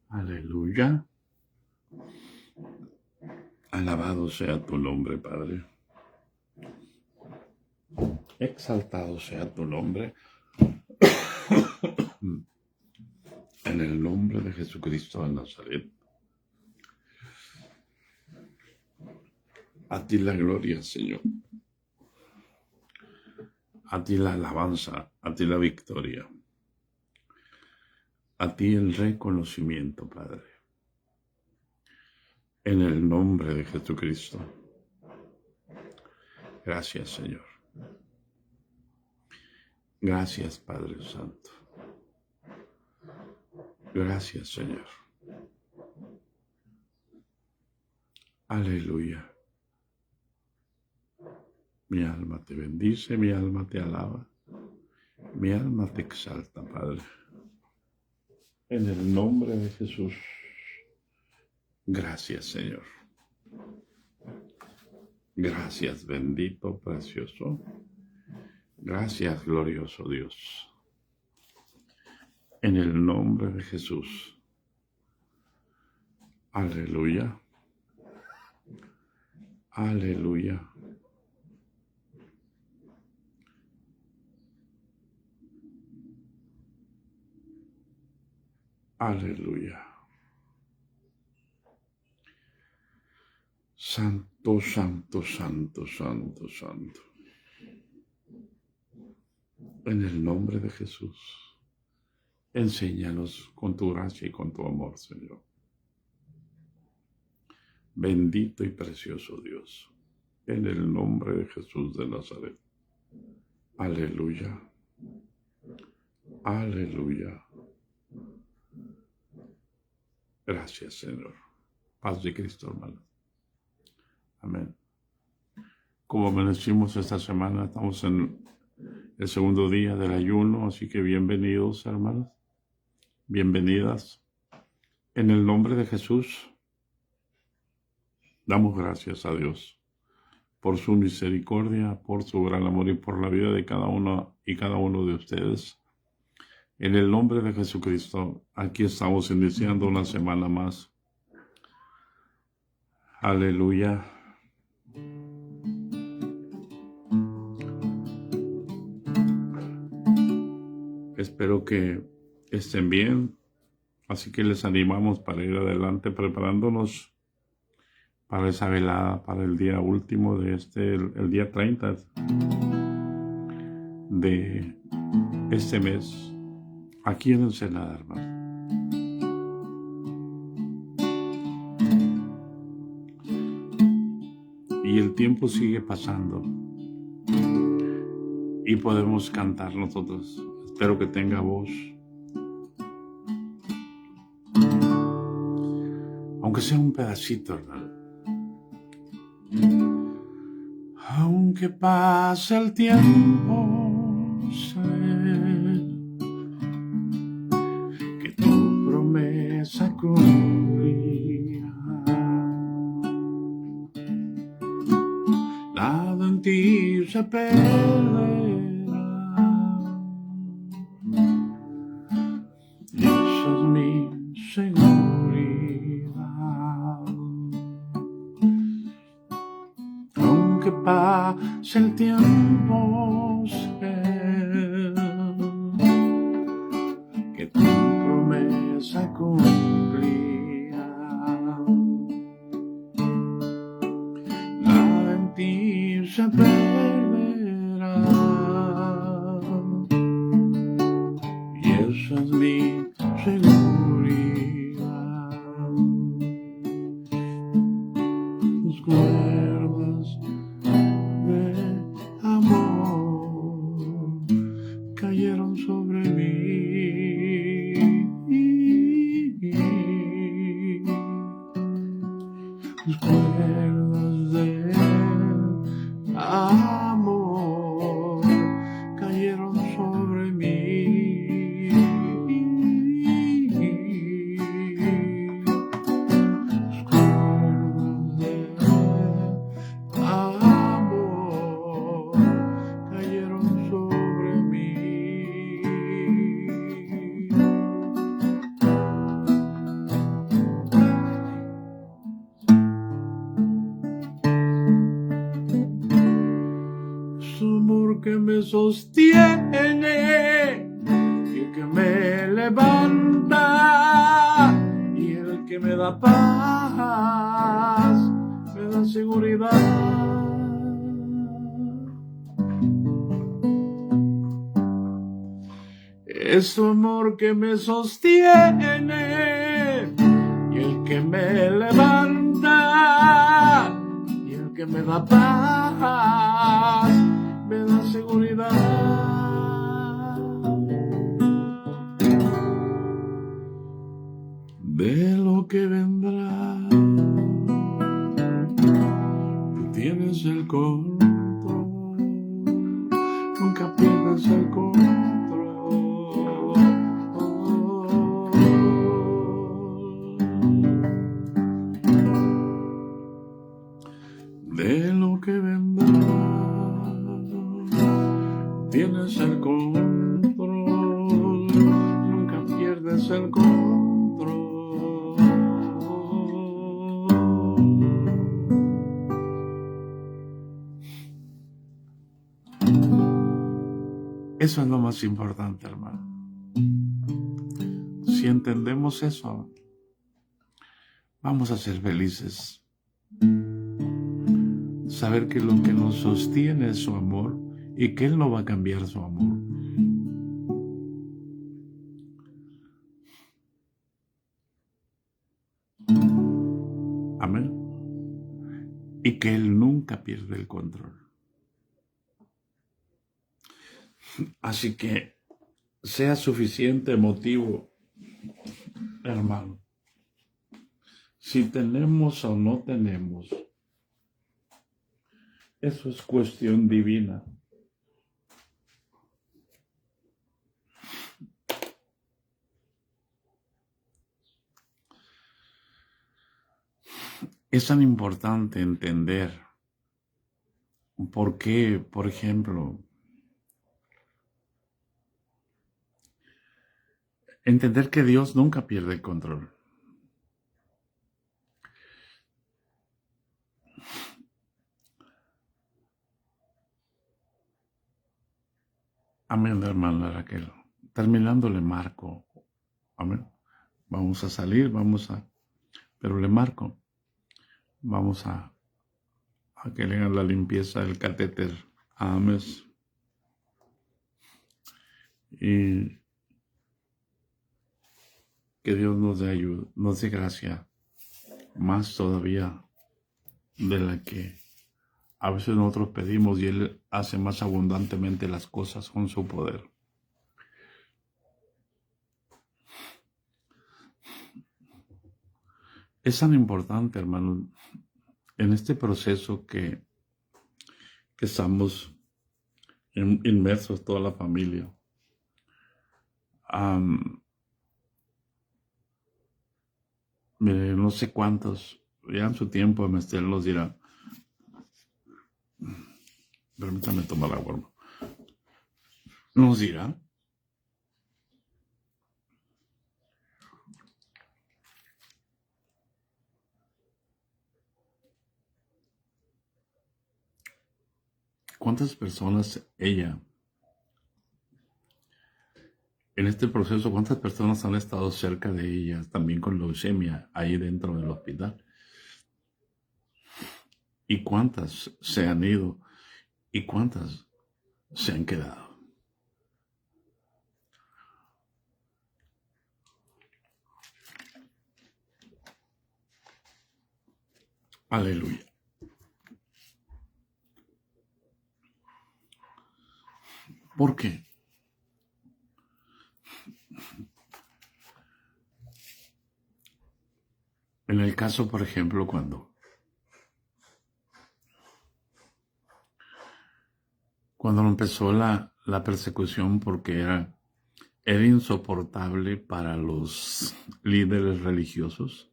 Aleluya. Alabado sea tu nombre, Padre. Exaltado sea tu nombre. En el nombre de Jesucristo de Nazaret. A ti la gloria, Señor. A ti la alabanza, a ti la victoria. A ti el reconocimiento, Padre. En el nombre de Jesucristo. Gracias, Señor. Gracias, Padre Santo. Gracias, Señor. Aleluya. Mi alma te bendice, mi alma te alaba, mi alma te exalta, Padre. En el nombre de Jesús. Gracias, Señor. Gracias, bendito, precioso. Gracias, glorioso Dios. En el nombre de Jesús. Aleluya. Aleluya. Aleluya. Santo, santo, santo, santo, santo. En el nombre de Jesús. Enséñanos con tu gracia y con tu amor, Señor. Bendito y precioso Dios. En el nombre de Jesús de Nazaret. Aleluya. Aleluya. Gracias, Señor. Paz de Cristo, hermano. Amén. Como amanecimos esta semana, estamos en el segundo día del ayuno, así que bienvenidos, hermanos. Bienvenidas. En el nombre de Jesús, damos gracias a Dios por su misericordia, por su gran amor y por la vida de cada uno y cada uno de ustedes. En el nombre de Jesucristo, aquí estamos iniciando una semana más. Aleluya. Espero que estén bien, así que les animamos para ir adelante preparándonos para esa velada, para el día último de el día 30 de este mes, aquí en Ensenada, hermano. Y el tiempo sigue pasando y podemos cantar nosotros. Espero que tenga voz. Aunque sea un pedacito, hermano. Aunque pase el tiempo, sé que tu promesa cumplirá. Nada en ti se perderá. Y esa es mi seguridad. Aunque pase el tiempo, sé que tu promesa cumplirá. Nada en ti se perderá. Y esa es mi seguridad. Tus cuerdas de amor cayeron sobre mí. Tus cuerdas de amor cayeron sobre mí. Tus cuerdas de amor cayeron sobre mí. me sostiene, y el que me levanta, y el que me da paz, me da seguridad. Es su amor que me sostiene, y el que me levanta, y el que me da paz, me da seguridad. De lo que vendrá, tú tienes el control, nunca pierdes el control. De lo que vendrá, tienes el control, nunca pierdes el control. Eso es lo más importante, hermano. Si entendemos eso, vamos a ser felices. Saber que lo que nos sostiene es su amor y que Él no va a cambiar su amor. Amén. Y que Él nunca pierde el control. Así que sea suficiente motivo, hermano. Si tenemos o no tenemos, eso es cuestión divina. Es tan importante entender por qué, por ejemplo, entender que Dios nunca pierde el control. Amén, hermana Raquel. Terminando le marco. Amén. Vamos a salir, pero le marco. Vamos a que le hagan la limpieza del catéter. Amén. Y que Dios nos dé ayuda, nos dé gracia, más todavía de la que a veces nosotros pedimos, y Él hace más abundantemente las cosas con su poder. Es tan importante, hermano, en este proceso que estamos inmersos toda la familia. Mire, no sé cuántos, ya en su tiempo Mestel nos dirá. Permítame tomar agua, hermano. Nos dirá cuántas personas ella, en este proceso, cuántas personas han estado cerca de ella, también con leucemia, ahí dentro del hospital. Y cuántas se han ido y cuántas se han quedado. Aleluya. ¿Por qué? En el caso, por ejemplo, cuando empezó la persecución, porque era insoportable para los líderes religiosos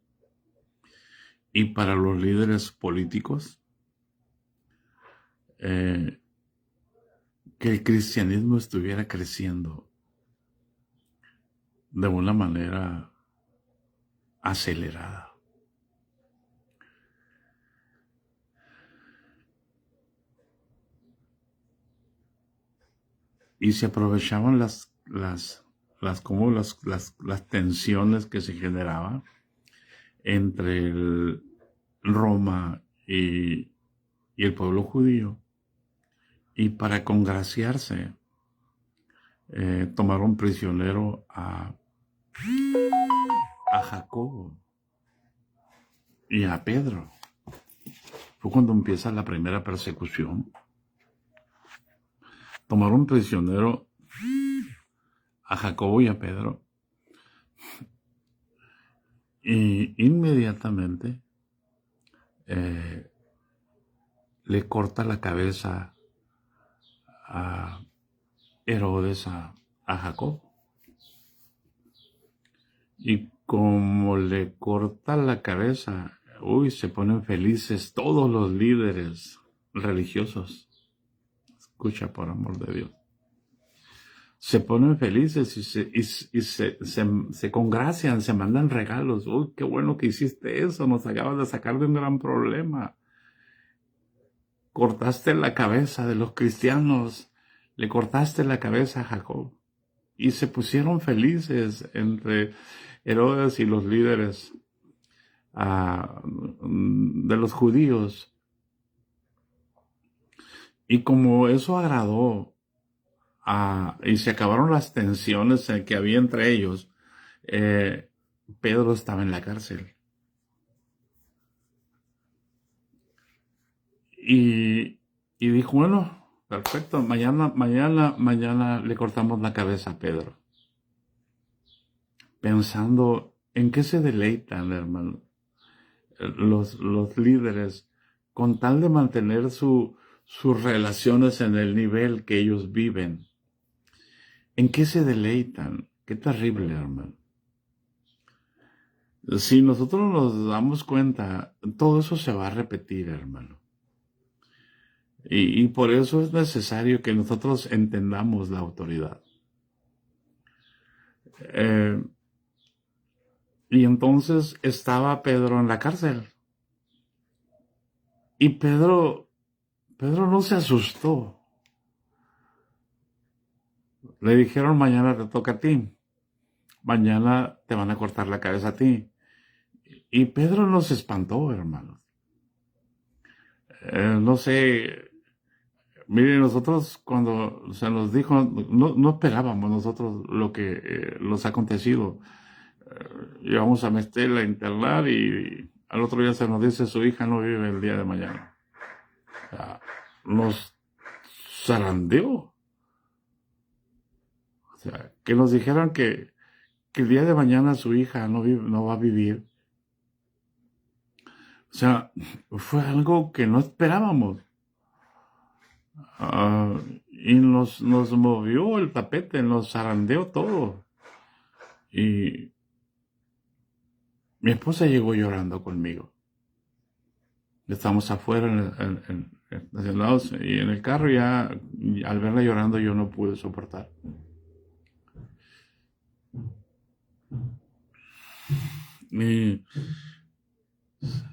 y para los líderes políticos, que el cristianismo estuviera creciendo de una manera acelerada. y se aprovechaban las tensiones que se generaban entre Roma y el pueblo judío, y para congraciarse tomaron prisionero a Jacobo y a Pedro. Fue cuando empieza la primera persecución. Tomaron prisionero a Jacobo y a Pedro, y inmediatamente le corta la cabeza a Herodes a Jacob. Y como le corta la cabeza, se ponen felices todos los líderes religiosos. Escucha, por amor de Dios. Se ponen felices y se congracian, se mandan regalos. Uy, qué bueno que hiciste eso, nos acabas de sacar de un gran problema. Cortaste la cabeza de los cristianos, le cortaste la cabeza a Jacob. Y se pusieron felices entre Herodes y los líderes de los judíos. Y como eso agradó, y se acabaron las tensiones que había entre ellos, Pedro estaba en la cárcel. Y dijo, bueno, perfecto, mañana le cortamos la cabeza a Pedro. Pensando en qué se deleitan, hermano, los líderes, con tal de mantener sus relaciones en el nivel que ellos viven. ¿En qué se deleitan? Qué terrible, hermano. Si nosotros nos damos cuenta, todo eso se va a repetir, hermano. Y por eso es necesario que nosotros entendamos la autoridad. Y entonces estaba Pedro en la cárcel. Y Pedro no se asustó. Le dijeron, mañana te toca a ti. Mañana te van a cortar la cabeza a ti. Y Pedro no se espantó, hermanos. No sé. Miren, nosotros cuando se nos dijo, no esperábamos nosotros lo que nos ha acontecido. Íbamos a meterla a internar y al otro día se nos dice su hija no vive el día de mañana. O sea, nos zarandeó. O sea, que nos dijeran que el día de mañana su hija no va a vivir. O sea, fue algo que no esperábamos. Y nos movió el tapete, nos zarandeó todo. Y mi esposa llegó llorando conmigo. Estamos afuera estacionados y en el carro, ya al verla llorando yo no pude soportar. Y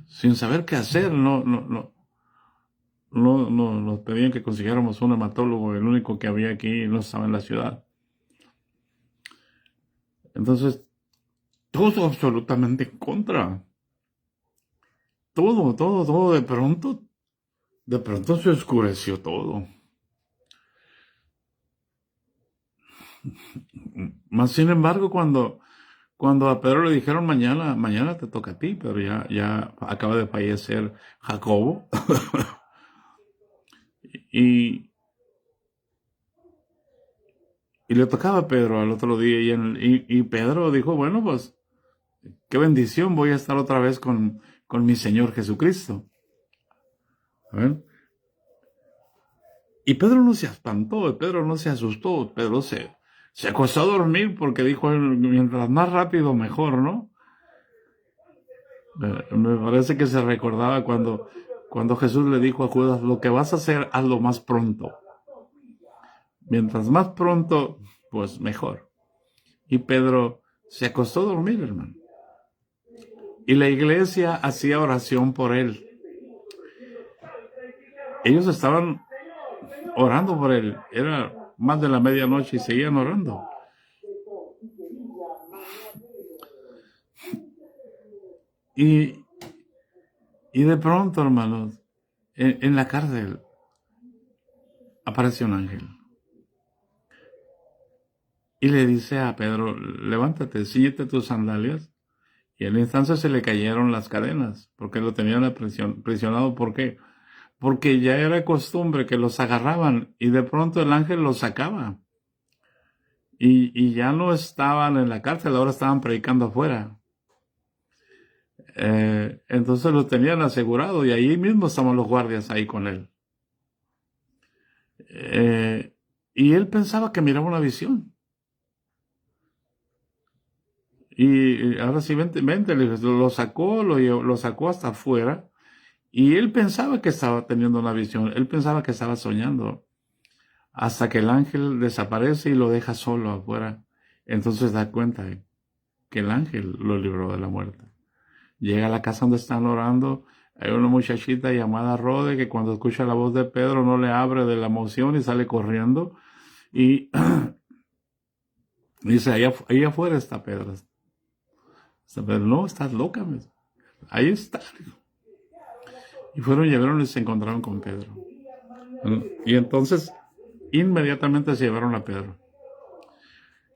sin saber qué hacer, nos pedían que consiguiéramos un hematólogo, el único que había aquí no estaba en la ciudad. Entonces, todo absolutamente en contra. Todo, de pronto se oscureció todo. Más sin embargo, cuando a Pedro le dijeron mañana te toca a ti, pero ya acaba de fallecer Jacobo. y le tocaba a Pedro al otro día, y Pedro dijo, bueno, pues, qué bendición, voy a estar otra vez con mi Señor Jesucristo. ¿Ven? Y Pedro no se espantó, Pedro no se asustó, Pedro se acostó a dormir porque dijo, mientras más rápido mejor, ¿no? Me parece que se recordaba cuando Jesús le dijo a Judas, lo que vas a hacer, hazlo más pronto. Mientras más pronto, pues mejor. Y Pedro se acostó a dormir, hermano. Y la iglesia hacía oración por él. Ellos estaban orando por él. Era más de la medianoche y seguían orando. Y de pronto, hermanos, en la cárcel aparece un ángel. Y le dice a Pedro, levántate, ciñete tus sandalias. Y al instante se le cayeron las cadenas, porque lo tenían prisionado. ¿Por qué? Porque ya era costumbre que los agarraban y de pronto el ángel los sacaba. Y ya no estaban en la cárcel, ahora estaban predicando afuera. Entonces lo tenían asegurado y ahí mismo estaban los guardias ahí con él. Y él pensaba que miraba una visión. Y ahora sí, vente, lo sacó, lo sacó hasta afuera. Y él pensaba que estaba teniendo una visión, él pensaba que estaba soñando. Hasta que el ángel desaparece y lo deja solo afuera. Entonces da cuenta que el ángel lo libró de la muerte. Llega a la casa donde están orando. Hay una muchachita llamada Rode que cuando escucha la voz de Pedro no le abre de la emoción y sale corriendo. Y dice, ahí afuera está Pedro. Pero no, estás loca. Ahí está. Y llegaron y se encontraron con Pedro. Y entonces inmediatamente se llevaron a Pedro.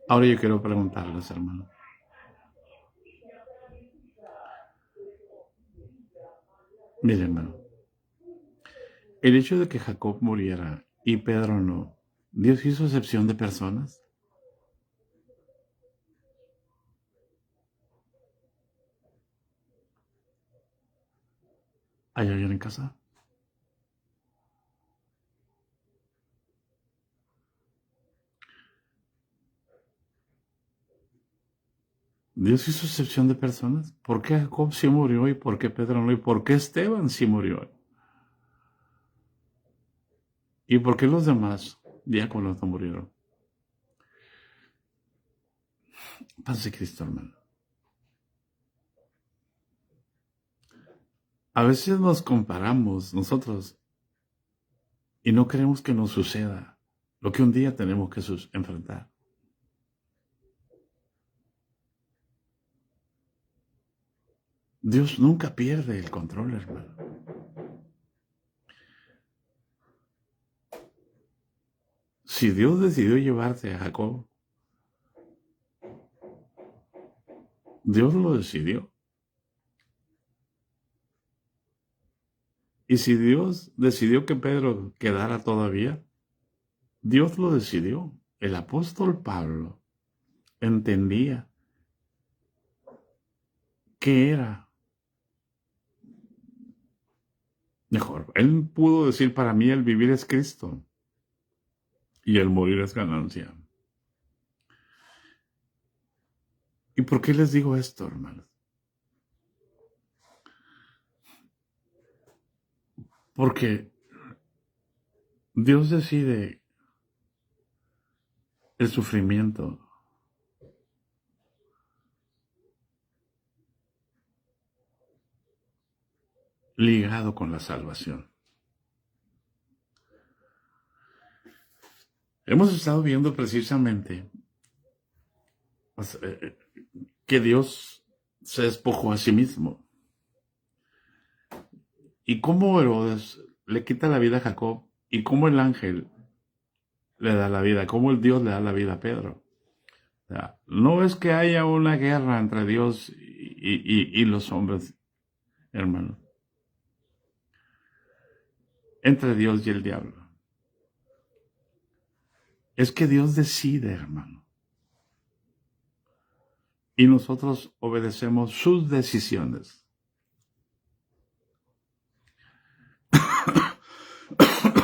Ahora yo quiero preguntarles, hermano. Miren, hermano. El hecho de que Jacob muriera y Pedro no, ¿Dios hizo excepción de personas? ¿Hay alguien en casa? ¿Dios hizo excepción de personas? ¿Por qué Jacob sí murió y por qué Pedro no? ¿Y por qué Esteban sí murió? ¿Y por qué los demás diáconos no murieron? Paz de Cristo, hermano. A veces nos comparamos nosotros y no queremos que nos suceda lo que un día tenemos que enfrentar. Dios nunca pierde el control, hermano. Si Dios decidió llevarte a Jacob, Dios lo decidió. Y si Dios decidió que Pedro quedara todavía, Dios lo decidió. El apóstol Pablo entendía que era mejor. Él pudo decir, para mí el vivir es Cristo y el morir es ganancia. ¿Y por qué les digo esto, hermanos? Porque Dios decide el sufrimiento ligado con la salvación. Hemos estado viendo precisamente que Dios se despojó a sí mismo. Y cómo Herodes le quita la vida a Jacob y cómo el ángel le da la vida, cómo el Dios le da la vida a Pedro. O sea, no es que haya una guerra entre Dios y los hombres, hermano. Entre Dios y el diablo. Es que Dios decide, hermano. Y nosotros obedecemos sus decisiones.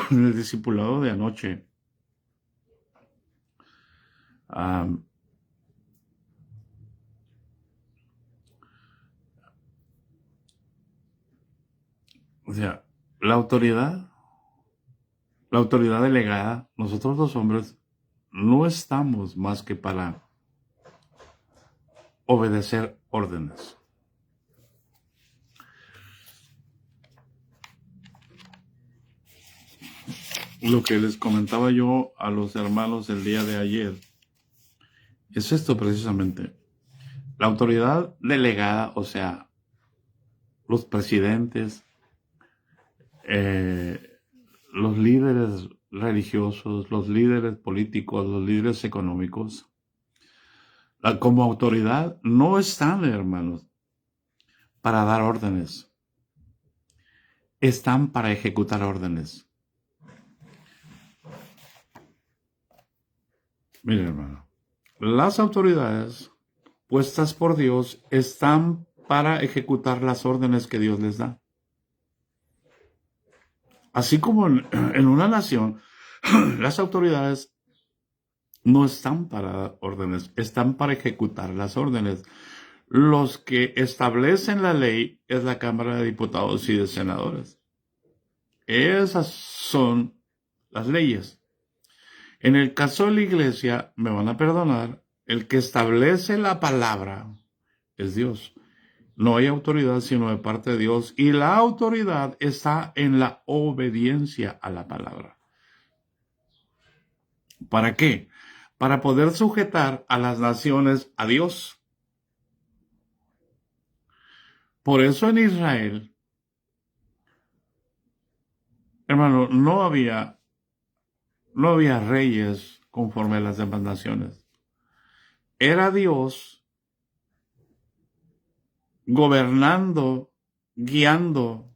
En el discipulado de anoche, o sea, la autoridad delegada, nosotros los hombres no estamos más que para obedecer órdenes. lo que les comentaba yo a los hermanos el día de ayer es esto precisamente. La autoridad delegada, o sea, los presidentes, los líderes religiosos, los líderes políticos, los líderes económicos, como autoridad no están, hermanos, para dar órdenes. Están para ejecutar órdenes. Mire, hermano, las autoridades puestas por Dios están para ejecutar las órdenes que Dios les da. Así como en una nación, las autoridades no están para dar órdenes, están para ejecutar las órdenes. Los que establecen la ley es la Cámara de Diputados y de Senadores. Esas son las leyes. En el caso de la iglesia, me van a perdonar, el que establece la palabra es Dios. No hay autoridad sino de parte de Dios, y la autoridad está en la obediencia a la palabra. ¿Para qué? Para poder sujetar a las naciones a Dios. Por eso en Israel, hermano, no había reyes conforme a las demás naciones. Era Dios gobernando, guiando,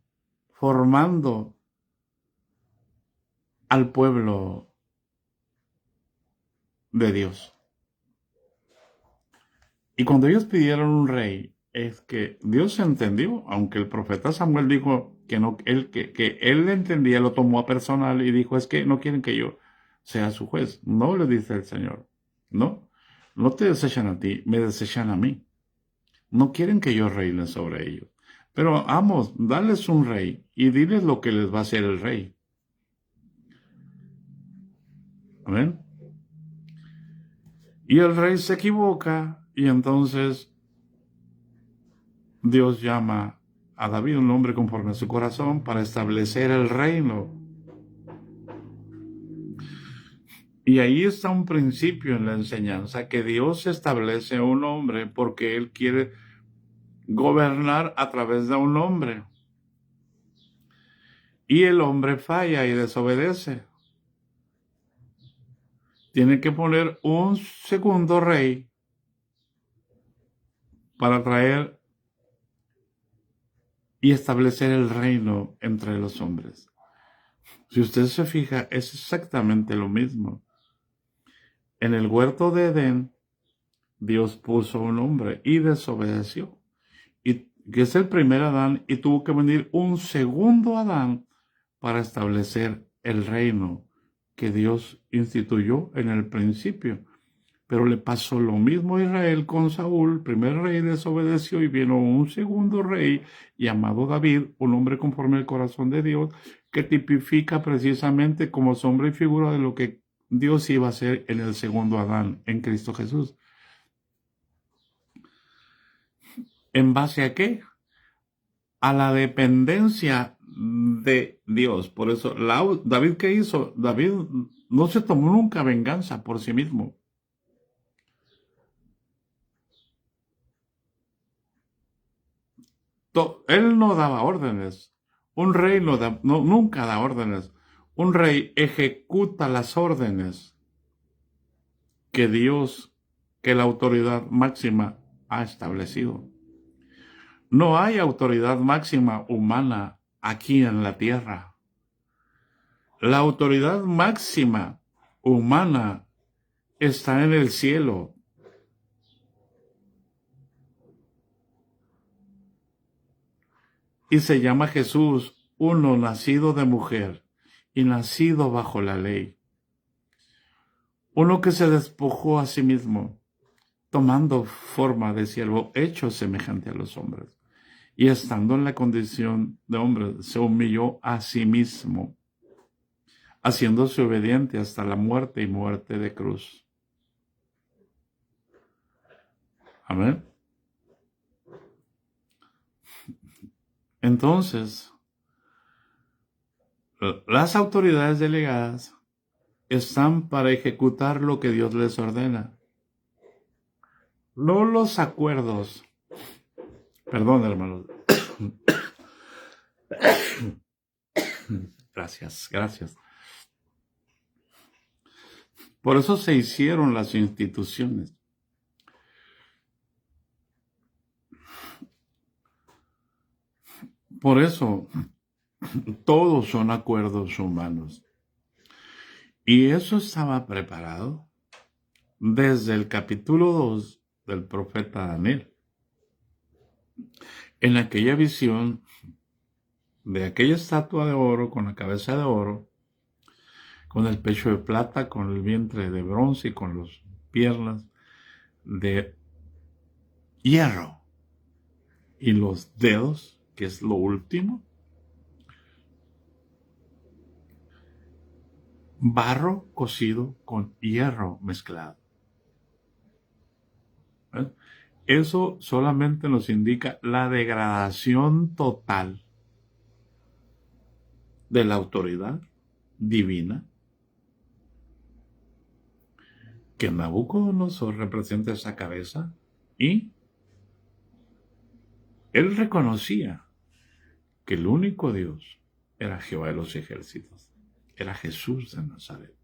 formando al pueblo de Dios. Y cuando ellos pidieron un rey, es que Dios entendió, aunque el profeta Samuel dijo que no, que él entendía, lo tomó a personal y dijo, es que no quieren que yo sea su juez. No, le dice el Señor, no te desechan a ti, me desechan a mí. No quieren que yo reine sobre ellos. Pero vamos, dales un rey y diles lo que les va a hacer el rey. Amén. Y el rey se equivoca y entonces Dios llama a David, un hombre conforme a su corazón, para establecer el reino. Y ahí está un principio en la enseñanza, que Dios establece un hombre porque Él quiere gobernar a través de un hombre. Y el hombre falla y desobedece. Tiene que poner un segundo rey para traer y establecer el reino entre los hombres. Si usted se fija, es exactamente lo mismo. En el huerto de Edén, Dios puso un hombre y desobedeció. Y que es el primer Adán, y tuvo que venir un segundo Adán para establecer el reino que Dios instituyó en el principio. Pero le pasó lo mismo a Israel con Saúl. El primer rey desobedeció y vino un segundo rey llamado David, un hombre conforme al corazón de Dios, que tipifica precisamente como sombra y figura de lo que Dios iba a hacer en el segundo Adán, en Cristo Jesús. ¿En base a qué? A la dependencia de Dios. Por eso, David, ¿qué hizo? David no se tomó nunca venganza por sí mismo. Él no daba órdenes. Un rey nunca da órdenes. Un rey ejecuta las órdenes que Dios, que la autoridad máxima ha establecido. No hay autoridad máxima humana aquí en la tierra. La autoridad máxima humana está en el cielo. Y se llama Jesús, uno nacido de mujer y nacido bajo la ley. Uno que se despojó a sí mismo, tomando forma de siervo, hecho semejante a los hombres. Y estando en la condición de hombre, se humilló a sí mismo, haciéndose obediente hasta la muerte y muerte de cruz. Amén. Entonces, Las autoridades delegadas están para ejecutar lo que Dios les ordena. No los acuerdos. Perdón, hermanos. Gracias. Por eso se hicieron las instituciones. Por eso todos son acuerdos humanos. Y eso estaba preparado desde el capítulo 2 del profeta Daniel. En aquella visión de aquella estatua de oro con la cabeza de oro, con el pecho de plata, con el vientre de bronce y con las piernas de hierro y los dedos, que es lo último, barro cocido con hierro mezclado. ¿Eh? Eso solamente nos indica la degradación total de la autoridad divina que Nabucodonosor representa esa cabeza, y él reconocía que el único Dios era Jehová de los ejércitos, era Jesús de Nazaret,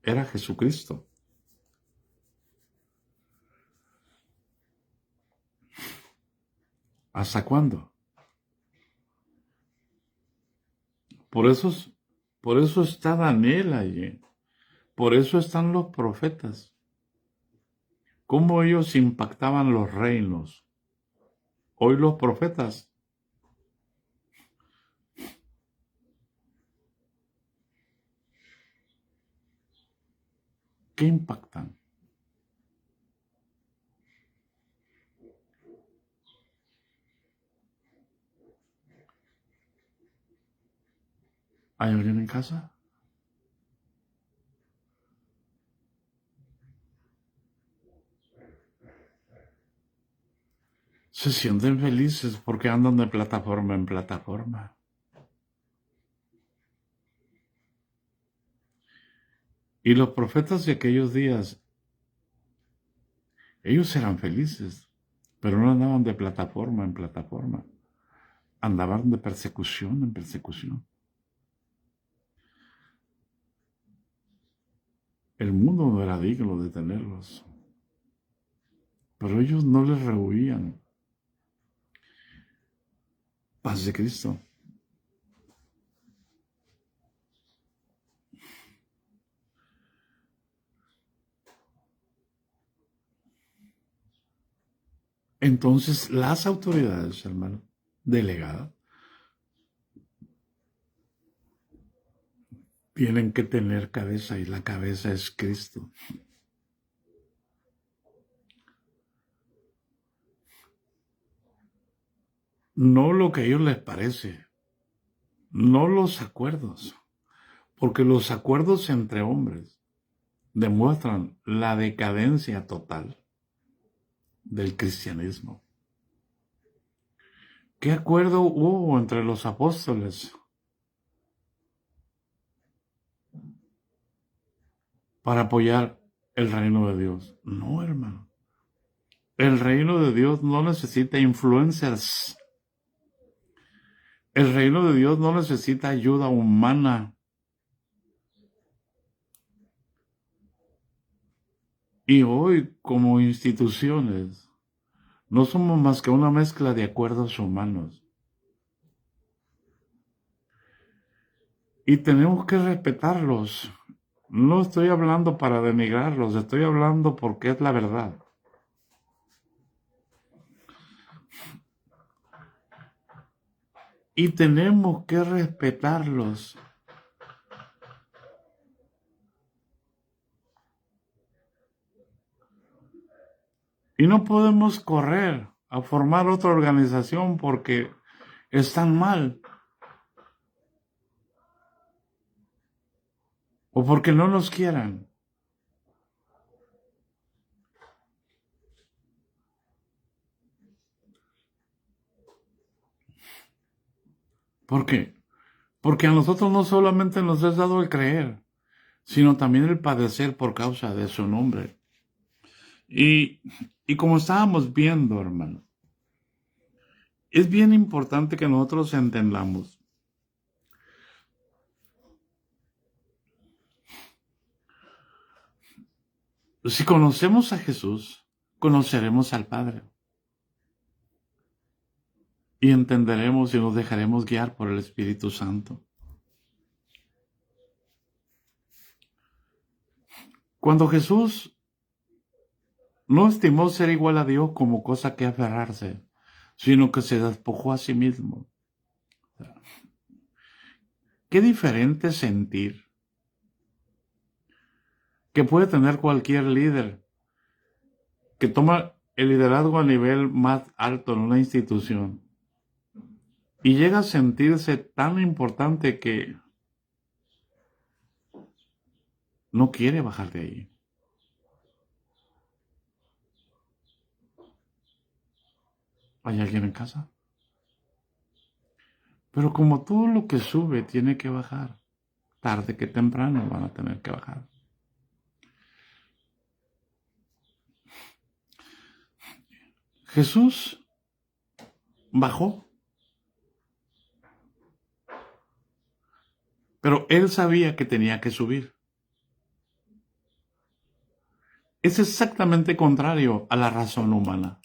era Jesucristo. ¿Hasta cuándo? Por eso está Daniel allí. Por eso están los profetas. Cómo ellos impactaban los reinos. Hoy los profetas ¿qué impactan? ¿Hay alguien en casa? Se sienten felices porque andan de plataforma en plataforma. Y los profetas de aquellos días, ellos eran felices, pero no andaban de plataforma en plataforma. Andaban de persecución en persecución. El mundo no era digno de tenerlos, pero ellos no les rehuían. Paz de Cristo. Entonces, las autoridades, hermano, delegadas, tienen que tener cabeza, y la cabeza es Cristo. No lo que a ellos les parece, no los acuerdos, porque los acuerdos entre hombres demuestran la decadencia total del cristianismo. ¿Qué acuerdo hubo entre los apóstoles para apoyar el reino de Dios? No, hermano. El reino de Dios no necesita influencers. El reino de Dios no necesita ayuda humana. Y hoy, como instituciones, no somos más que una mezcla de acuerdos humanos. Y tenemos que respetarlos. No estoy hablando para denigrarlos, estoy hablando porque es la verdad. Y tenemos que respetarlos. Y no podemos correr a formar otra organización porque están mal. O porque no nos quieran. ¿Por qué? Porque a nosotros no solamente nos es dado el creer, sino también el padecer por causa de su nombre. Y, y como estábamos viendo, hermano, es bien importante que nosotros entendamos. Si conocemos a Jesús, conoceremos al Padre. Y entenderemos y nos dejaremos guiar por el Espíritu Santo. Cuando Jesús no estimó ser igual a Dios como cosa que aferrarse, sino que se despojó a sí mismo. Qué diferente sentir que puede tener cualquier líder que toma el liderazgo a nivel más alto en una institución y llega a sentirse tan importante que no quiere bajar de ahí. ¿Hay alguien en casa? Pero como todo lo que sube tiene que bajar, tarde que temprano van a tener que bajar. Jesús bajó, pero él sabía que tenía que subir. Es exactamente contrario a la razón humana.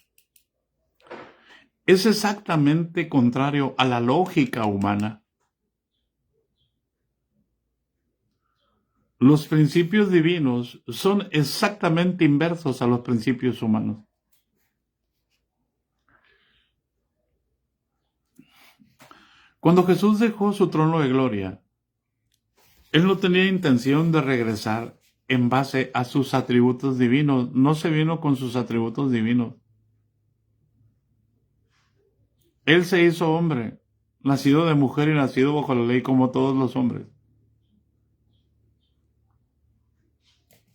Es exactamente contrario a la lógica humana. Los principios divinos son exactamente inversos a los principios humanos. Cuando Jesús dejó su trono de gloria, él no tenía intención de regresar en base a sus atributos divinos. No se vino con sus atributos divinos. Él se hizo hombre, nacido de mujer y nacido bajo la ley como todos los hombres.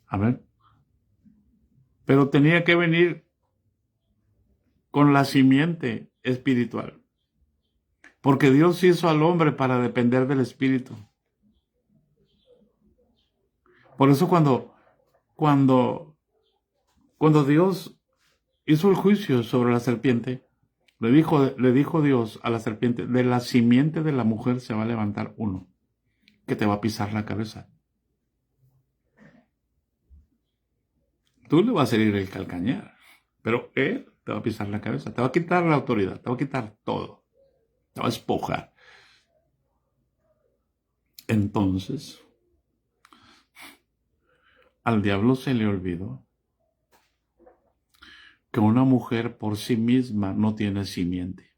Amén. Pero tenía que venir con la simiente espiritual. Porque Dios hizo al hombre para depender del espíritu. Por eso cuando Dios hizo el juicio sobre la serpiente, le dijo Dios a la serpiente, de la simiente de la mujer se va a levantar uno, que te va a pisar la cabeza. Tú le vas a herir el calcañar, pero él te va a pisar la cabeza, te va a quitar la autoridad, te va a quitar todo, te va a despojar. Entonces, al diablo se le olvidó que una mujer por sí misma no tiene simiente.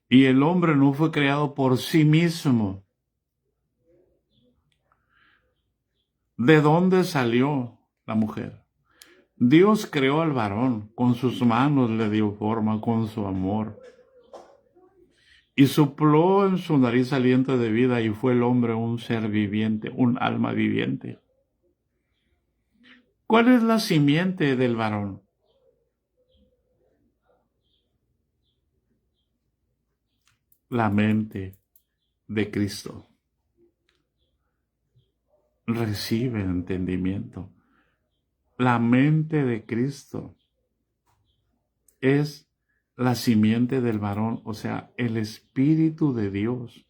Y el hombre no fue creado por sí mismo. ¿De dónde salió la mujer? Dios creó al varón, con sus manos le dio forma, con su amor. Y sopló en su nariz aliento de vida y fue el hombre un ser viviente, un alma viviente. ¿Cuál es la simiente del varón? La mente de Cristo. Recibe entendimiento. La mente de Cristo es la simiente del varón, o sea, el Espíritu de Dios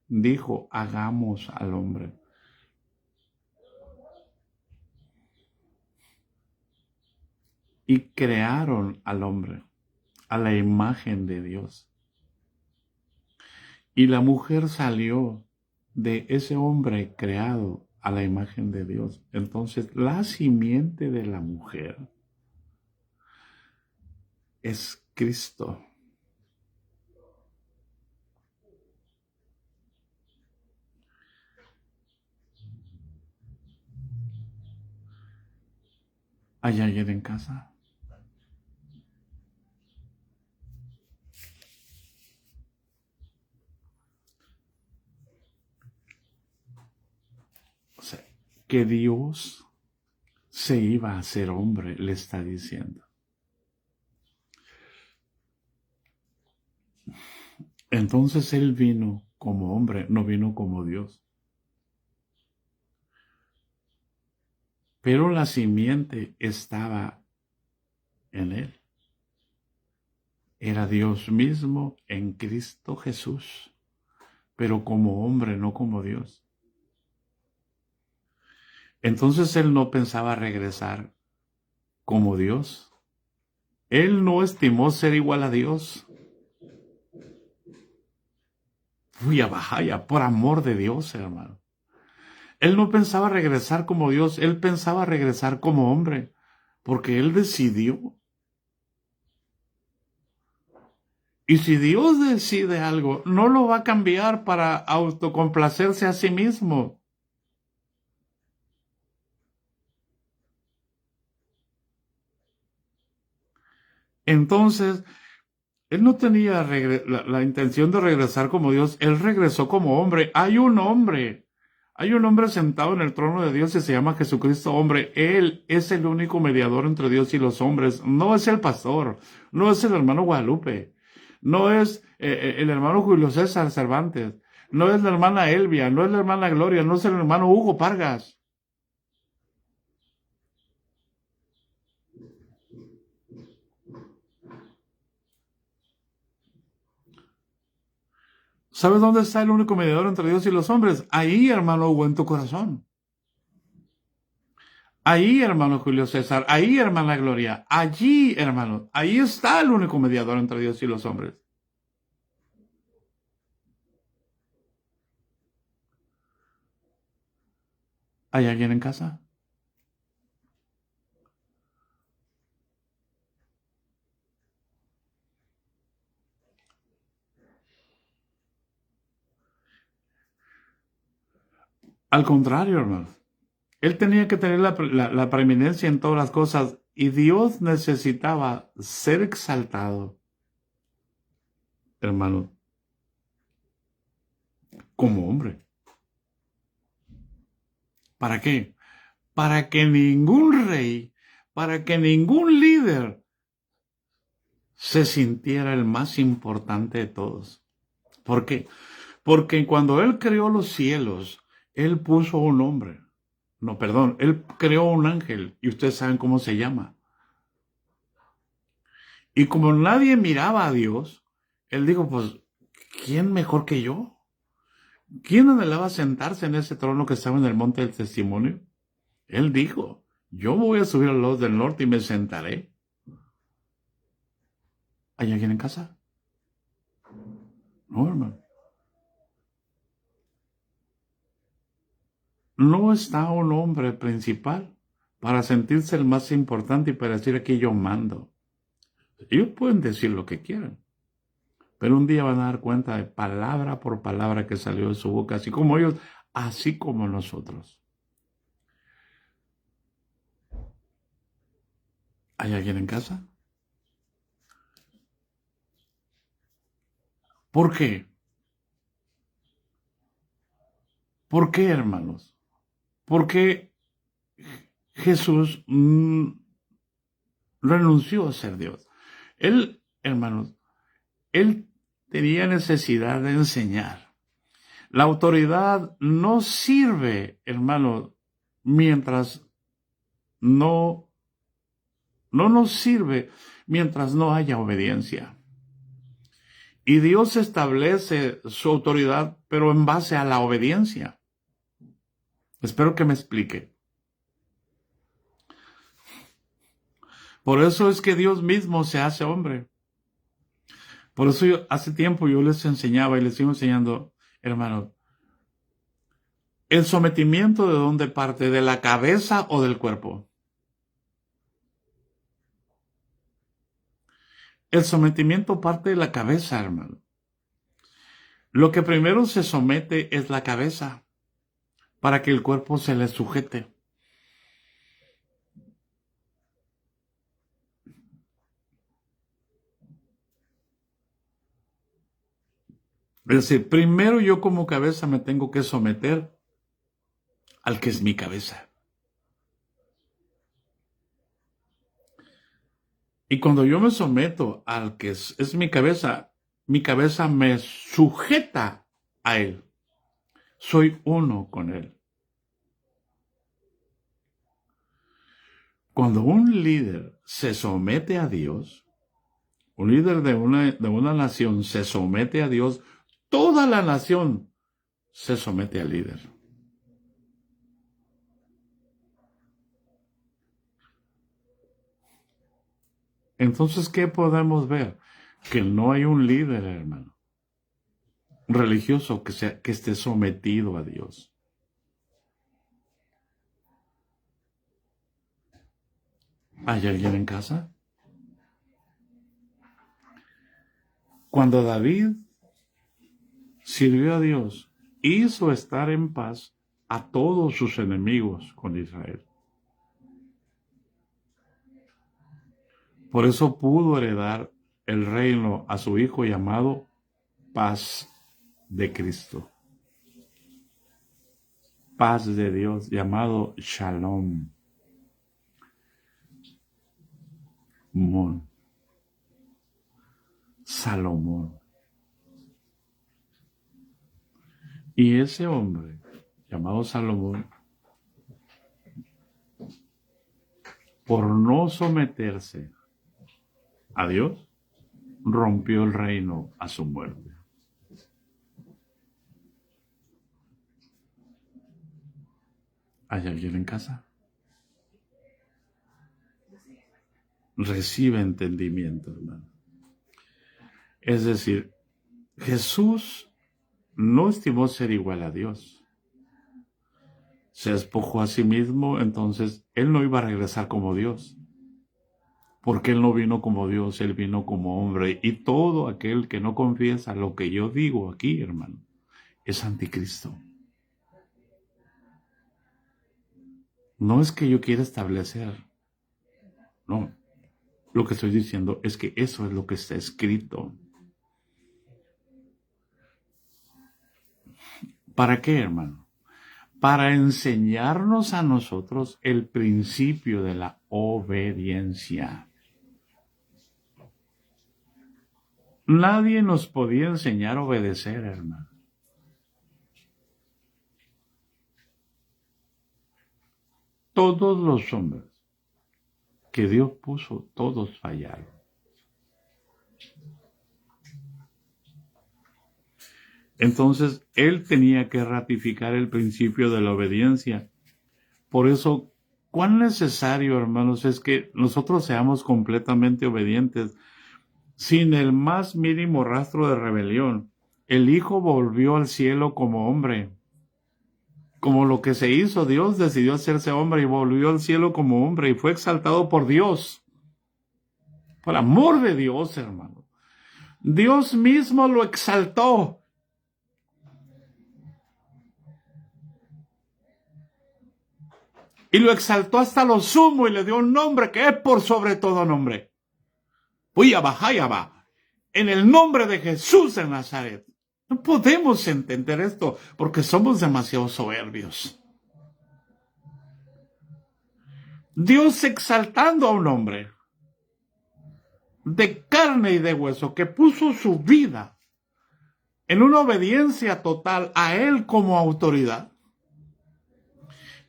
dijo, hagamos al hombre. Y crearon al hombre a la imagen de Dios. Y la mujer salió de ese hombre creado a la imagen de Dios. Entonces, la simiente de la mujer es Cristo. ¿Hay alguien en casa? O sea, que Dios se iba a hacer hombre, le está diciendo. Entonces Él vino como hombre, no vino como Dios. Pero la simiente estaba en Él. Era Dios mismo en Cristo Jesús, pero como hombre, no como Dios. Entonces Él no pensaba regresar como Dios. Él no estimó ser igual a Dios. Fui a Bajaya por amor de Dios, hermano. Él no pensaba regresar como Dios, él pensaba regresar como hombre, porque él decidió. Y si Dios decide algo, no lo va a cambiar para autocomplacerse a sí mismo. Entonces, él no tenía la intención de regresar como Dios, él regresó como hombre. Hay un hombre sentado en el trono de Dios y se llama Jesucristo hombre. Él es el único mediador entre Dios y los hombres. No es el pastor, no es el hermano Guadalupe, no es el hermano Julio César Cervantes, no es la hermana Elvia, no es la hermana Gloria, no es el hermano Hugo Pargas. ¿Sabes dónde está el único mediador entre Dios y los hombres? Ahí, hermano Hugo, en tu corazón. Ahí, hermano Julio César, ahí, hermana Gloria, allí, hermano, ahí está el único mediador entre Dios y los hombres. ¿Hay alguien en casa? Al contrario, hermano. Él tenía que tener la preeminencia en todas las cosas y Dios necesitaba ser exaltado, hermano, como hombre. ¿Para qué? Para que ningún rey, para que ningún líder se sintiera el más importante de todos. ¿Por qué? Porque cuando Él creó los cielos, Él puso un hombre. No, perdón, Él creó un ángel y ustedes saben cómo se llama. Y como nadie miraba a Dios, Él dijo, pues, ¿quién mejor que yo? ¿Quién anhelaba sentarse en ese trono que estaba en el monte del testimonio? Él dijo, yo voy a subir a los del norte y me sentaré. ¿Hay alguien en casa? No, hermano. No está un hombre principal para sentirse el más importante y para decir aquí yo mando. Ellos pueden decir lo que quieran, pero un día van a dar cuenta de palabra por palabra que salió de su boca, así como ellos, así como nosotros. ¿Hay alguien en casa? ¿Por qué? ¿Por qué, hermanos? Porque Jesús renunció a ser Dios. Él, hermanos, él tenía necesidad de enseñar. La autoridad no sirve, hermanos, mientras no nos sirve mientras no haya obediencia. Y Dios establece su autoridad, pero en base a la obediencia. Espero que me explique. Por eso es que Dios mismo se hace hombre. Por eso hace tiempo yo les enseñaba y les sigo enseñando, hermanos, el sometimiento de dónde parte, de la cabeza o del cuerpo. El sometimiento parte de la cabeza, hermano. Lo que primero se somete es la cabeza para que el cuerpo se le sujete. Es decir, primero yo como cabeza me tengo que someter al que es mi cabeza. Y cuando yo me someto al que es mi cabeza, Mi cabeza me sujeta a Él. Soy uno con Él. Cuando un líder se somete a Dios, un líder de una nación se somete a Dios, toda la nación se somete al líder. Entonces, ¿qué podemos ver? Que no hay un líder, hermano, religioso que esté sometido a Dios. ¿Hay alguien en casa? Cuando David sirvió a Dios, hizo estar en paz a todos sus enemigos con Israel. Por eso pudo heredar el reino a su hijo llamado Paz de Cristo. Paz de Dios, llamado Shalom. Salomón. Y ese hombre, llamado Salomón, por no someterse a Dios, rompió el reino a su muerte. ¿Hay alguien en casa? Recibe entendimiento, hermano. Es decir, Jesús no estimó ser igual a Dios. Se despojó a sí mismo, entonces Él no iba a regresar como Dios. Porque Él no vino como Dios, Él vino como hombre. Y todo aquel que no confiesa lo que yo digo aquí, hermano, es anticristo. No es que yo quiera establecer. No. Lo que estoy diciendo es que eso es lo que está escrito. ¿Para qué, hermano? Para enseñarnos a nosotros el principio de la obediencia. Nadie nos podía enseñar a obedecer, hermano. Todos los hombres que Dios puso, todos fallaron. Entonces, Él tenía que ratificar el principio de la obediencia. Por eso, cuán necesario, hermanos, es que nosotros seamos completamente obedientes, sin el más mínimo rastro de rebelión. El Hijo volvió al cielo como hombre. Como lo que se hizo, Dios decidió hacerse hombre y volvió al cielo como hombre y fue exaltado por Dios. Por amor de Dios, hermano. Dios mismo lo exaltó. Y lo exaltó hasta lo sumo y le dio un nombre que es por sobre todo nombre. Uyabajayaba. En el nombre de Jesús de Nazaret. No podemos entender esto porque somos demasiado soberbios. Dios exaltando a un hombre de carne y de hueso que puso su vida en una obediencia total a Él como autoridad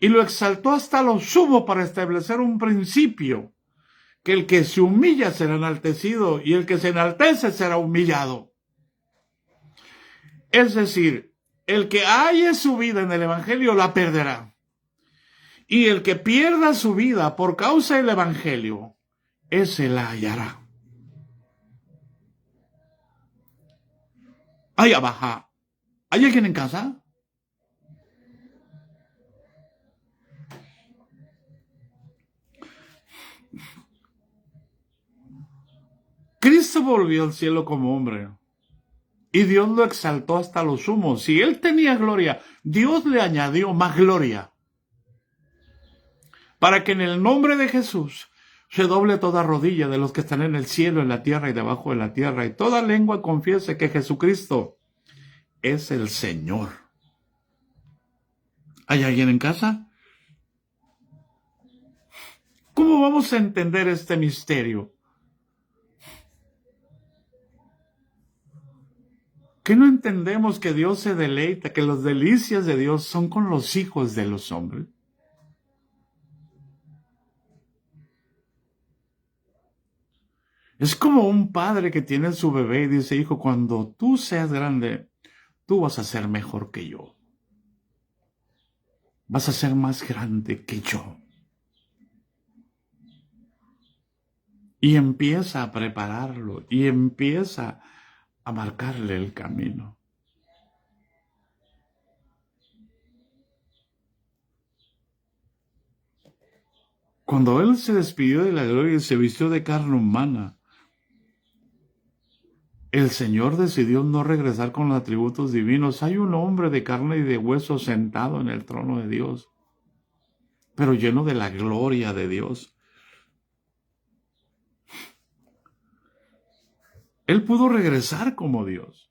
y lo exaltó hasta lo sumo para establecer un principio que el que se humilla será enaltecido y el que se enaltece será humillado. Es decir, el que halle su vida en el Evangelio la perderá. Y el que pierda su vida por causa del Evangelio, ese la hallará. Ahí abajo. ¿Hay alguien en casa? Cristo volvió al cielo como hombre. Y Dios lo exaltó hasta lo sumo. Si Él tenía gloria, Dios le añadió más gloria. Para que en el nombre de Jesús se doble toda rodilla de los que están en el cielo, en la tierra y debajo de la tierra. Y toda lengua confiese que Jesucristo es el Señor. ¿Hay alguien en casa? ¿Cómo vamos a entender este misterio? ¿Qué no entendemos que Dios se deleita, que las delicias de Dios son con los hijos de los hombres? Es como un padre que tiene su bebé y dice, hijo, cuando tú seas grande, tú vas a ser mejor que yo. Vas a ser más grande que yo. Y empieza a prepararlo y empieza a marcarle el camino. Cuando Él se despidió de la gloria y se vistió de carne humana, el Señor decidió no regresar con los atributos divinos. Hay un hombre de carne y de hueso sentado en el trono de Dios, pero lleno de la gloria de Dios. Él pudo regresar como Dios.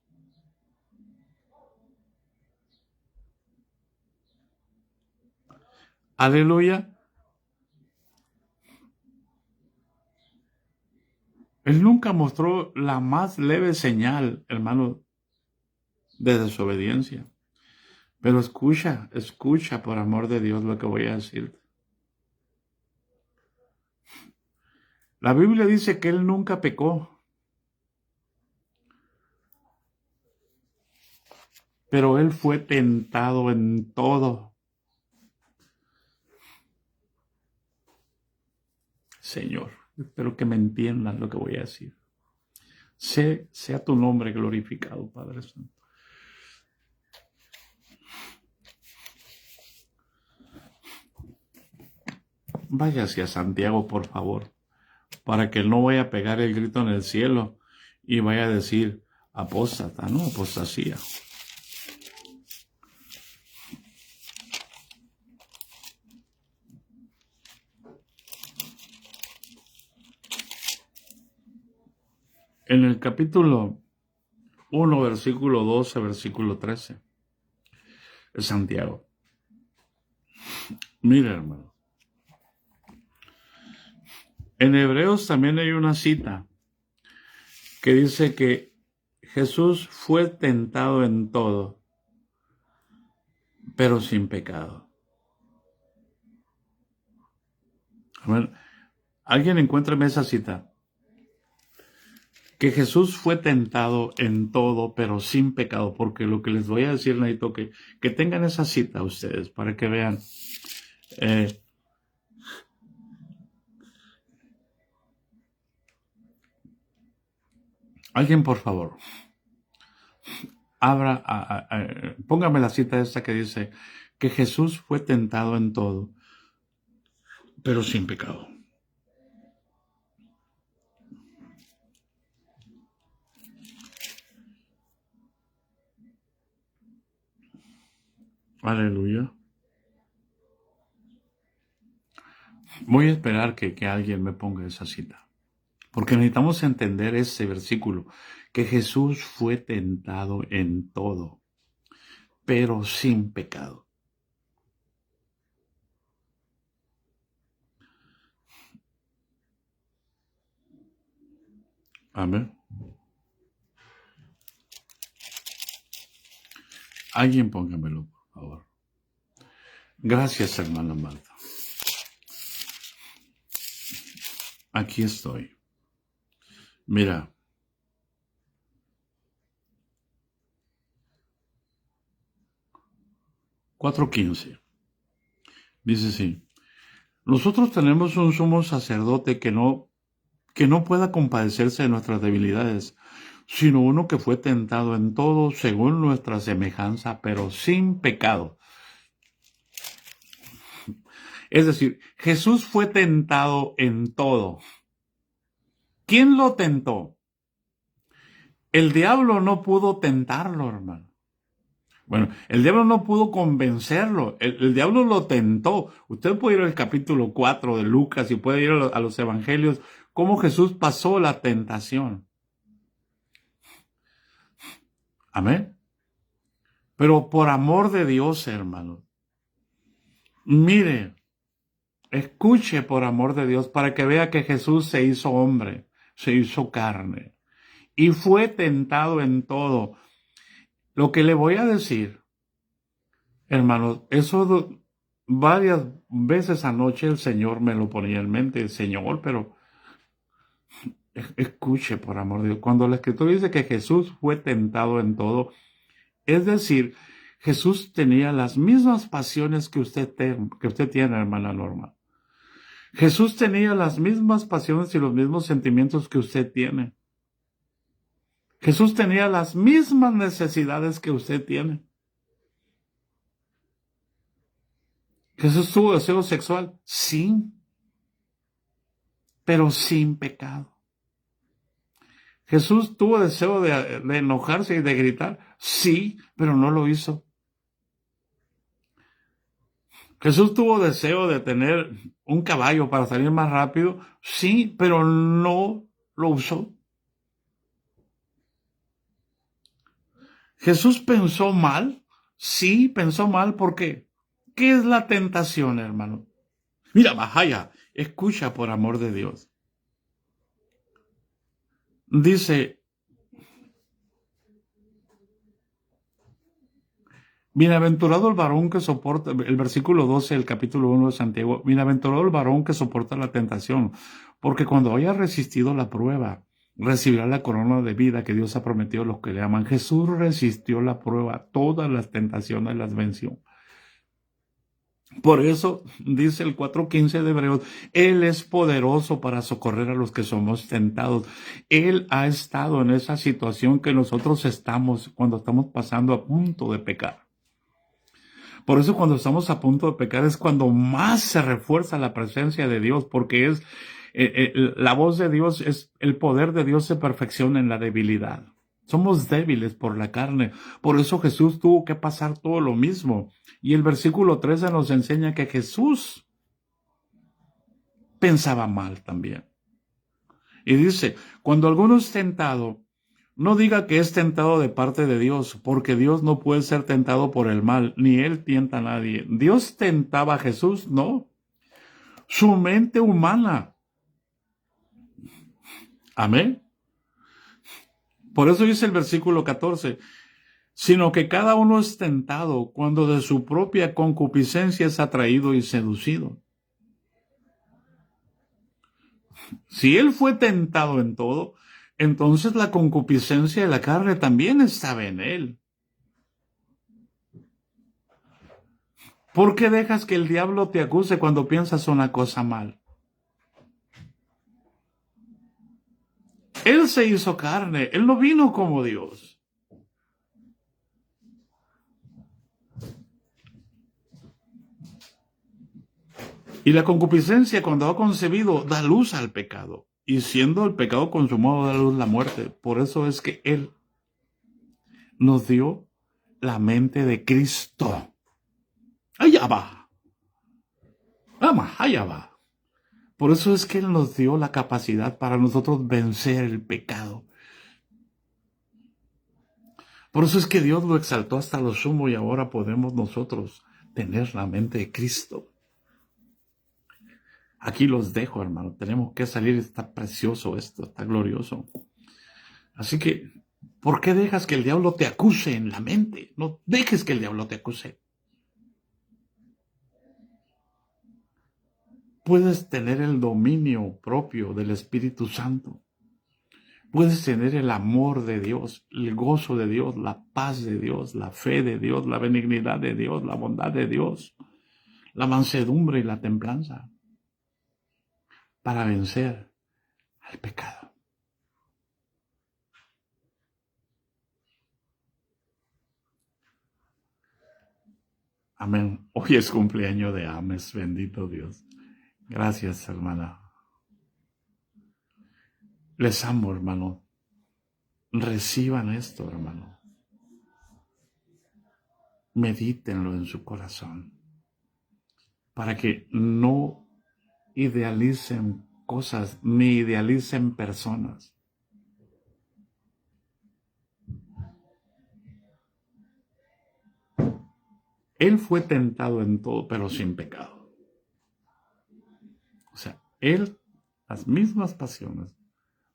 Aleluya. Él nunca mostró la más leve señal, hermano, de desobediencia. Pero escucha por amor de Dios lo que voy a decir. La Biblia dice que Él nunca pecó. Pero Él fue tentado en todo. Señor, espero que me entiendan lo que voy a decir. Sea tu nombre glorificado, Padre Santo. Vaya hacia Santiago, por favor, para que no vaya a pegar el grito en el cielo y vaya a decir apóstata, no apostasía. En el capítulo 1, versículo 12, versículo 13, es Santiago. Mira, hermano. En Hebreos también hay una cita que dice que Jesús fue tentado en todo, pero sin pecado. A ver, alguien encuéntrame esa cita. Que Jesús fue tentado en todo, pero sin pecado, porque lo que les voy a decir, necesito que tengan esa cita ustedes, para que vean. Alguien, por favor, póngame la cita esta que dice que Jesús fue tentado en todo, pero sin pecado. Aleluya. Voy a esperar que alguien me ponga esa cita, porque necesitamos entender ese versículo, que Jesús fue tentado en todo, pero sin pecado. Amén. Alguien póngamelo, por favor. Gracias, hermana Marta. Aquí estoy. Mira. (4:15) dice así: nosotros tenemos un sumo sacerdote que no pueda compadecerse de nuestras debilidades, sino uno que fue tentado en todo según nuestra semejanza, pero sin pecado. Es decir, Jesús fue tentado en todo. ¿Quién lo tentó? El diablo no pudo tentarlo, hermano. Bueno, el diablo no pudo convencerlo, el diablo lo tentó. Usted puede ir al capítulo 4 de Lucas y puede ir a los evangelios, cómo Jesús pasó la tentación. Amén. Pero por amor de Dios, hermano, mire, escuche por amor de Dios para que vea que Jesús se hizo hombre, se hizo carne y fue tentado en todo. Lo que le voy a decir, hermanos, varias veces anoche el Señor me lo ponía en mente, Señor, pero escuche por amor de Dios. Cuando la Escritura dice que Jesús fue tentado en todo, es decir, Jesús tenía las mismas pasiones que usted tiene, hermana Norma. Jesús tenía las mismas pasiones y los mismos sentimientos que usted tiene. Jesús tenía las mismas necesidades que usted tiene. Jesús tuvo deseo sexual, sí, pero sin pecado. Jesús tuvo deseo de enojarse y de gritar, sí, pero no lo hizo. Jesús tuvo deseo de tener un caballo para salir más rápido, sí, pero no lo usó. Jesús pensó mal, sí, pensó mal, ¿por qué? ¿Qué es la tentación, hermano? Mira, Mahaya, escucha por amor de Dios. Dice, bienaventurado el varón que soporta, el versículo 12 del capítulo 1 de Santiago, bienaventurado el varón que soporta la tentación, porque cuando haya resistido la prueba, recibirá la corona de vida que Dios ha prometido a los que le aman. Jesús resistió la prueba, todas las tentaciones las venció. Por eso dice el 4:15 de Hebreos, Él es poderoso para socorrer a los que somos tentados. Él ha estado en esa situación que nosotros estamos cuando estamos pasando a punto de pecar. Por eso cuando estamos a punto de pecar es cuando más se refuerza la presencia de Dios, porque es la voz de Dios, el poder de Dios se perfecciona en la debilidad. Somos débiles por la carne. Por eso Jesús tuvo que pasar todo lo mismo. Y el versículo 13 nos enseña que Jesús pensaba mal también. Y dice, cuando alguno es tentado, no diga que es tentado de parte de Dios, porque Dios no puede ser tentado por el mal, ni Él tienta a nadie. ¿Dios tentaba a Jesús? No. Su mente humana. Amén. Por eso dice el versículo 14, sino que cada uno es tentado cuando de su propia concupiscencia es atraído y seducido. Si Él fue tentado en todo, entonces la concupiscencia de la carne también estaba en Él. ¿Por qué dejas que el diablo te acuse cuando piensas una cosa mal? Él se hizo carne, Él no vino como Dios. Y la concupiscencia, cuando ha concebido, da luz al pecado. Y siendo el pecado consumado, da luz la muerte. Por eso es que Él nos dio la mente de Cristo. Allá va. Vamos, allá va. Por eso es que Él nos dio la capacidad para nosotros vencer el pecado. Por eso es que Dios lo exaltó hasta lo sumo y ahora podemos nosotros tener la mente de Cristo. Aquí los dejo, hermano. Tenemos que salir. Está precioso esto, está glorioso. Así que, ¿por qué dejas que el diablo te acuse en la mente? No dejes que el diablo te acuse. Puedes tener el dominio propio del Espíritu Santo. Puedes tener el amor de Dios, el gozo de Dios, la paz de Dios, la fe de Dios, la benignidad de Dios, la bondad de Dios, la mansedumbre y la templanza para vencer al pecado. Amén. Hoy es cumpleaños de Ames, bendito Dios. Gracias, hermana. Les amo, hermano. Reciban esto, hermano. Medítenlo en su corazón para que no idealicen cosas ni idealicen personas. Él fue tentado en todo, pero sin pecado. O sea, Él, las mismas pasiones.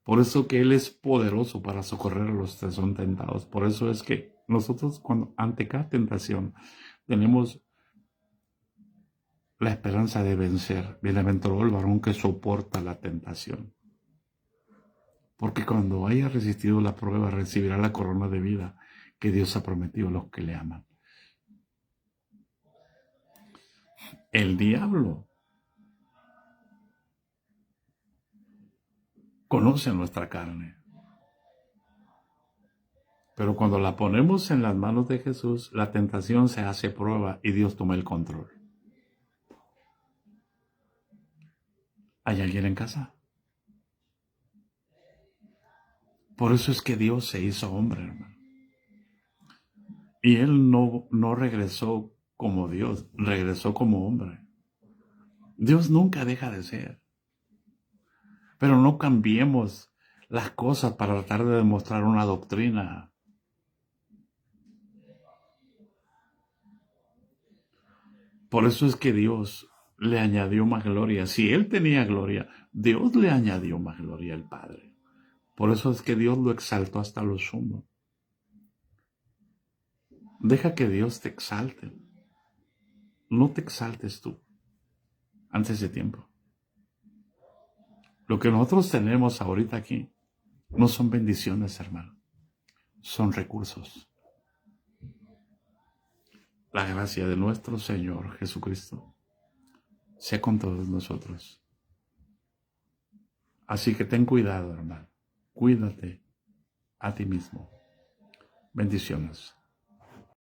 Por eso que Él es poderoso para socorrer a los que son tentados. Por eso es que Nosotros cuando ante cada tentación tenemos la esperanza de vencer. Bienaventurado el varón que soporta la tentación. Porque cuando haya resistido la prueba recibirá la corona de vida que Dios ha prometido a los que le aman. El diablo conoce nuestra carne. Pero cuando la ponemos en las manos de Jesús, la tentación se hace prueba y Dios toma el control. ¿Hay alguien en casa? Por eso es que Dios se hizo hombre, hermano. Y Él no regresó como Dios, regresó como hombre. Dios nunca deja de ser. Pero no cambiemos las cosas para tratar de demostrar una doctrina. Por eso es que Dios le añadió más gloria. Si Él tenía gloria, Dios le añadió más gloria al Padre. Por eso es que Dios lo exaltó hasta lo sumo. Deja que Dios te exalte. No te exaltes tú antes de tiempo. Lo que nosotros tenemos ahorita aquí no son bendiciones, hermano. Son recursos. La gracia de nuestro Señor Jesucristo sea con todos nosotros. Así que ten cuidado, hermano. Cuídate a ti mismo. Bendiciones.